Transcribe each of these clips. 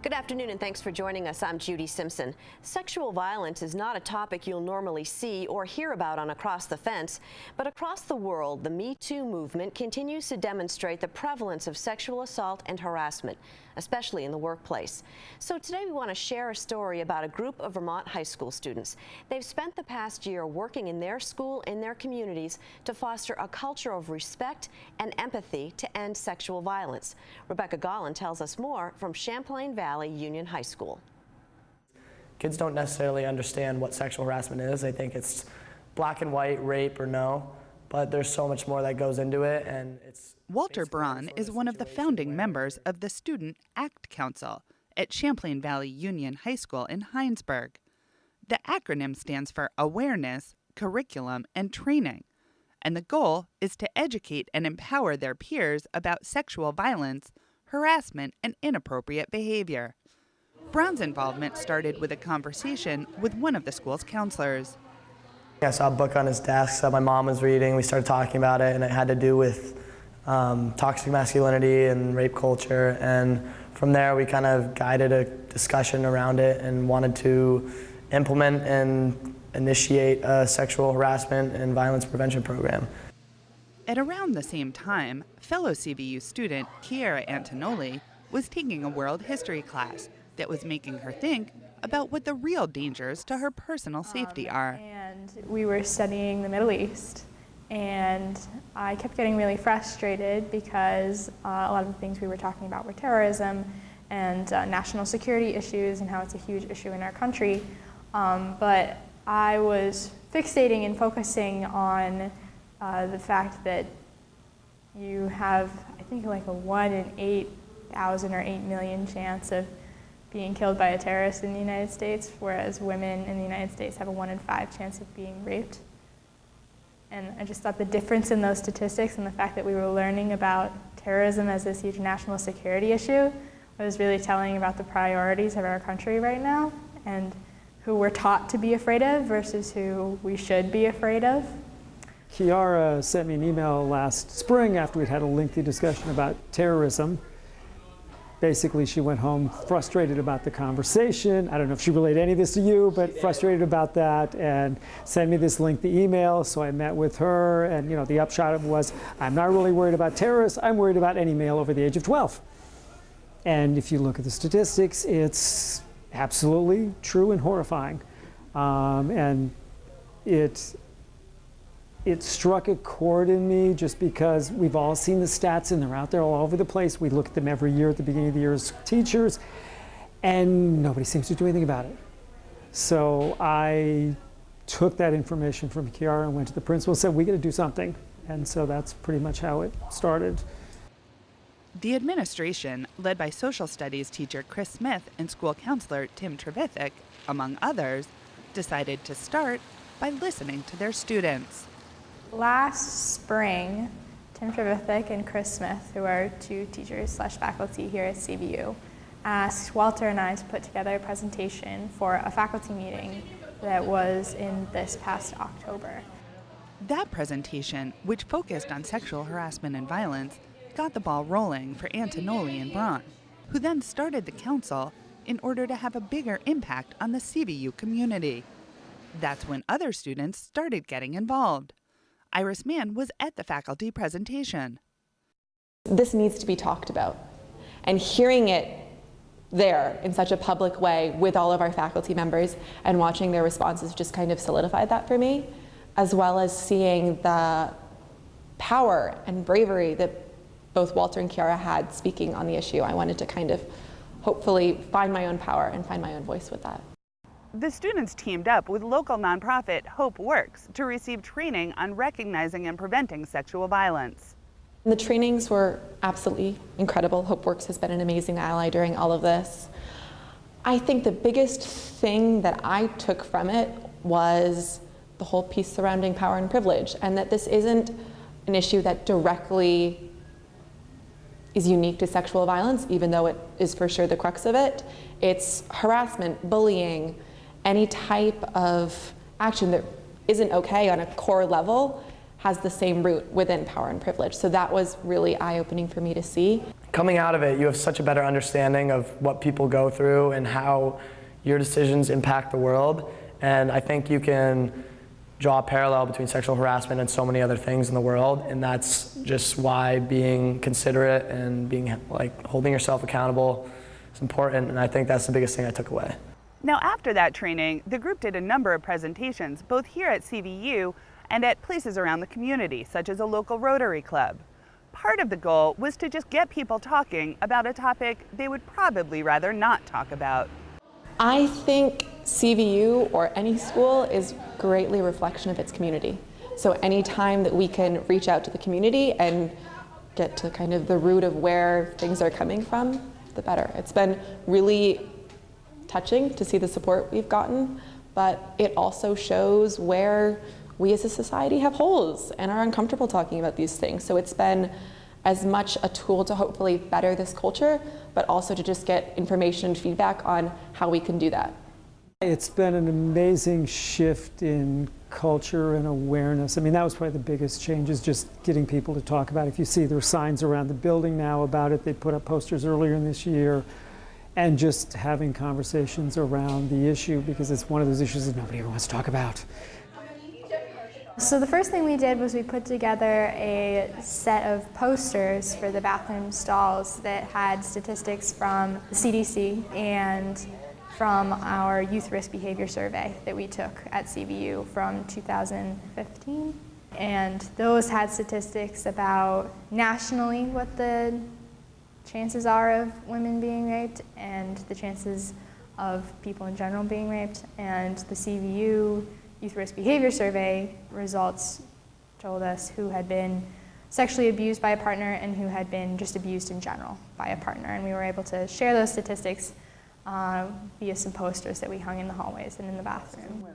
Good afternoon and thanks for joining us. I'm Judy Simpson. Sexual violence is not a topic you'll normally see or hear about on Across the Fence, but across the world, the Me Too movement continues to demonstrate the prevalence of sexual assault and harassment, especially in the workplace. So today we want to share a story about a group of Vermont high school students. They've spent the past year working in their school and their communities to foster a culture of respect and empathy to end sexual violence. Rebecca Gollin tells us more from Champlain Valley Union High School. Kids don't necessarily understand what sexual harassment is. They think it's black and white, rape or no, but there's so much more that goes into it, and it's Walter Braun is one of the founding members of the Student ACT Council at Champlain Valley Union High School in Hinesburg. The acronym stands for Awareness, Curriculum, and Training, and the goal is to educate and empower their peers about sexual violence, harassment, and inappropriate behavior. Braun's involvement started with a conversation with one of the school's counselors. I saw a book on his desk that my mom was reading. We started talking about it, and it had to do with toxic masculinity and rape culture, and from there we kind of guided a discussion around it and wanted to implement and initiate a sexual harassment and violence prevention program. At around the same time, fellow CVU student Kiara Antonoli was taking a world history class that was making her think about what the real dangers to her personal safety are. And we were studying the Middle East, and I kept getting really frustrated because a lot of the things we were talking about were terrorism and national security issues and how it's a huge issue in our country. But I was fixating and focusing on the fact that you have, I think, like a 1 in 8,000 or 8 million chance of being killed by a terrorist in the United States, whereas women in the United States have a 1 in 5 chance of being raped. And I just thought the difference in those statistics and the fact that we were learning about terrorism as this huge national security issue was really telling about the priorities of our country right now and who we're taught to be afraid of versus who we should be afraid of. Kiara sent me an email last spring after we'd had a lengthy discussion about terrorism. Basically, she went home frustrated about the conversation. I don't know if she relayed any of this to you, but frustrated about that, and sent me this lengthy email. So I met with her, and the upshot of it was, I'm not really worried about terrorists. I'm worried about any male over the age of 12. And if you look at the statistics, it's absolutely true and horrifying. And it struck a chord in me just because we've all seen the stats and they're out there all over the place. We look at them every year at the beginning of the year as teachers, and nobody seems to do anything about it. So I took that information from Kiara and went to the principal and said, we got to do something. And so that's pretty much how it started. The administration, led by social studies teacher Chris Smith and school counselor Tim Trevithick, among others, decided to start by listening to their students. Last spring, Tim Trevithick and Chris Smith, who are two teachers/faculty here at CVU, asked Walter and I to put together a presentation for a faculty meeting that was in this past October. That presentation, which focused on sexual harassment and violence, got the ball rolling for Antonoli and Braun, who then started the council in order to have a bigger impact on the CVU community. That's when other students started getting involved. Iris Mann was at the faculty presentation. This needs to be talked about, and hearing it there in such a public way with all of our faculty members and watching their responses just kind of solidified that for me, as well as seeing the power and bravery that both Walter and Kiara had speaking on the issue. I wanted to kind of hopefully find my own power and find my own voice with that. The students teamed up with local nonprofit Hope Works to receive training on recognizing and preventing sexual violence. The trainings were absolutely incredible. Hope Works has been an amazing ally during all of this. I think the biggest thing that I took from it was the whole piece surrounding power and privilege, and that this isn't an issue that directly is unique to sexual violence, even though it is for sure the crux of it. It's harassment, bullying, any type of action that isn't okay on a core level has the same root within power and privilege. So that was really eye-opening for me to see. Coming out of it, you have such a better understanding of what people go through and how your decisions impact the world. And I think you can draw a parallel between sexual harassment and so many other things in the world. And that's just why being considerate and being like holding yourself accountable is important. And I think that's the biggest thing I took away. Now, after that training, the group did a number of presentations, both here at CVU and at places around the community, such as a local Rotary Club. Part of the goal was to just get people talking about a topic they would probably rather not talk about. I think CVU or any school is greatly a reflection of its community. So any time that we can reach out to the community and get to kind of the root of where things are coming from, the better. It's been really touching to see the support we've gotten, but it also shows where we as a society have holes and are uncomfortable talking about these things. So it's been as much a tool to hopefully better this culture, but also to just get information and feedback on how we can do that. It's been an amazing shift in culture and awareness. I mean, that was probably the biggest change, is just getting people to talk about it. If you see, there are signs around the building now about it. They put up posters earlier in this year, and just having conversations around the issue, because it's one of those issues that nobody ever wants to talk about. So the first thing we did was we put together a set of posters for the bathroom stalls that had statistics from the CDC and from our youth risk behavior survey that we took at CVU from 2015. And those had statistics about nationally what the chances are of women being raped and the chances of people in general being raped. And the CVU Youth Risk Behavior Survey results told us who had been sexually abused by a partner and who had been just abused in general by a partner. And we were able to share those statistics via some posters that we hung in the hallways and in the bathroom.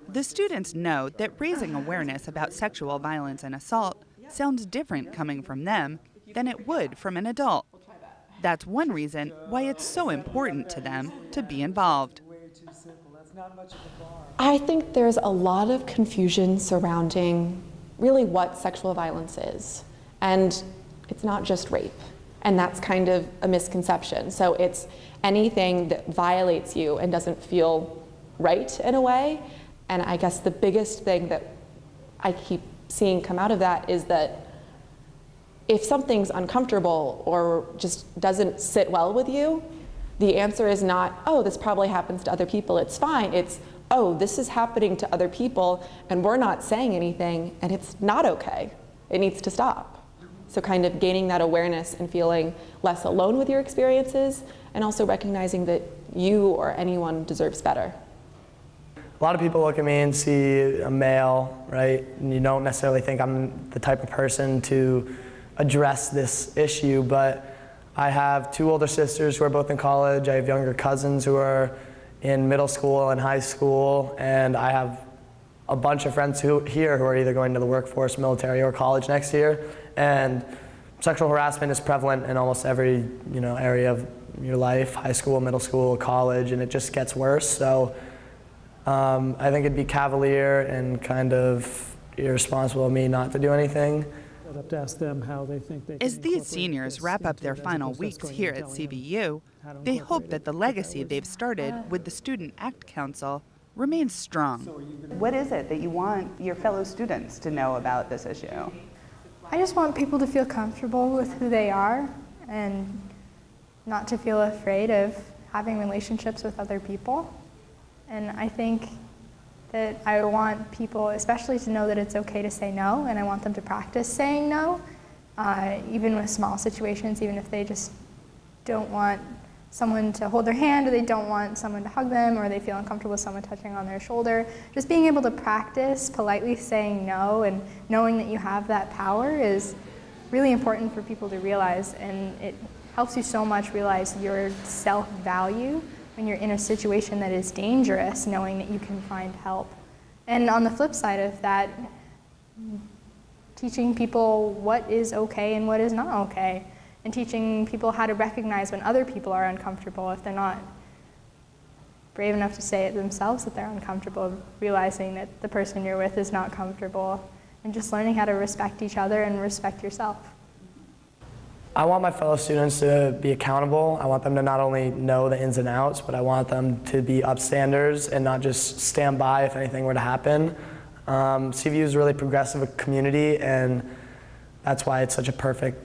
The students know that raising awareness about sexual violence and assault sounds different coming from them than it would from an adult. That's one reason why it's so important to them to be involved. I think there's a lot of confusion surrounding really what sexual violence is. And it's not just rape. And that's kind of a misconception. So it's anything that violates you and doesn't feel right in a way. And I guess the biggest thing that I keep seeing come out of that is that if something's uncomfortable or just doesn't sit well with you, the answer is not, oh, this probably happens to other people, it's fine. It's, oh, this is happening to other people and we're not saying anything and it's not okay. It needs to stop. So kind of gaining that awareness and feeling less alone with your experiences, and also recognizing that you or anyone deserves better. A lot of people look at me and see a male, right? And you don't necessarily think I'm the type of person to address this issue, but I have two older sisters who are both in college. I have younger cousins who are in middle school and high school, and I have a bunch of friends here who are either going to the workforce, military, or college next year. And sexual harassment is prevalent in almost every area of your life, high school, middle school, college, and it just gets worse. So I think it'd be cavalier and kind of irresponsible of me not to do anything. I'd have to ask them how they think they can As these incorporate seniors this wrap up into their it, as final opposed to weeks going and here at telling them CVU, how to they incorporate hope it. that the legacy they've started with the Student ACT Council remains strong. What is it that you want your fellow students to know about this issue? I just want people to feel comfortable with who they are and not to feel afraid of having relationships with other people. And I think that I want people especially to know that it's okay to say no, and I want them to practice saying no, even with small situations, even if they just don't want someone to hold their hand, or they don't want someone to hug them, or they feel uncomfortable with someone touching on their shoulder. Just being able to practice politely saying no and knowing that you have that power is really important for people to realize, and it helps you so much realize your self-value when you're in a situation that is dangerous, knowing that you can find help. And on the flip side of that, teaching people what is okay and what is not okay, and teaching people how to recognize when other people are uncomfortable if they're not brave enough to say it themselves that they're uncomfortable, realizing that the person you're with is not comfortable, and just learning how to respect each other and respect yourself. I want my fellow students to be accountable. I want them to not only know the ins and outs, but I want them to be upstanders and not just stand by if anything were to happen. CVU is a really progressive community, and that's why it's such a perfect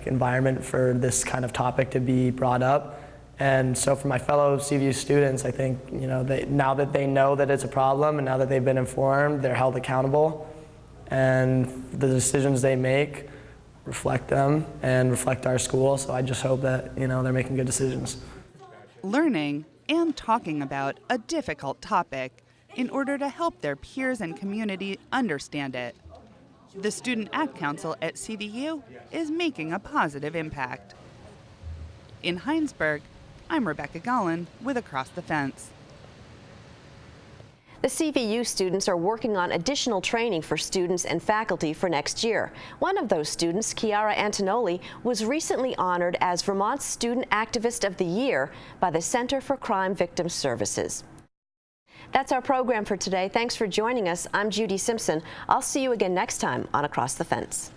environment for this kind of topic to be brought up. And so for my fellow CVU students, I think now that they know that it's a problem and now that they've been informed, they're held accountable, and the decisions they make reflect them and reflect our school. So I just hope that they're making good decisions. Learning and talking about a difficult topic in order to help their peers and community understand it. The Student Act Council at CVU is making a positive impact. In Heinsberg, I'm Rebecca Gollin with Across the Fence. The CVU students are working on additional training for students and faculty for next year. One of those students, Chiara Antonoli, was recently honored as Vermont's Student Activist of the Year by the Center for Crime Victim Services. That's our program for today. Thanks for joining us. I'm Judy Simpson. I'll see you again next time on Across the Fence.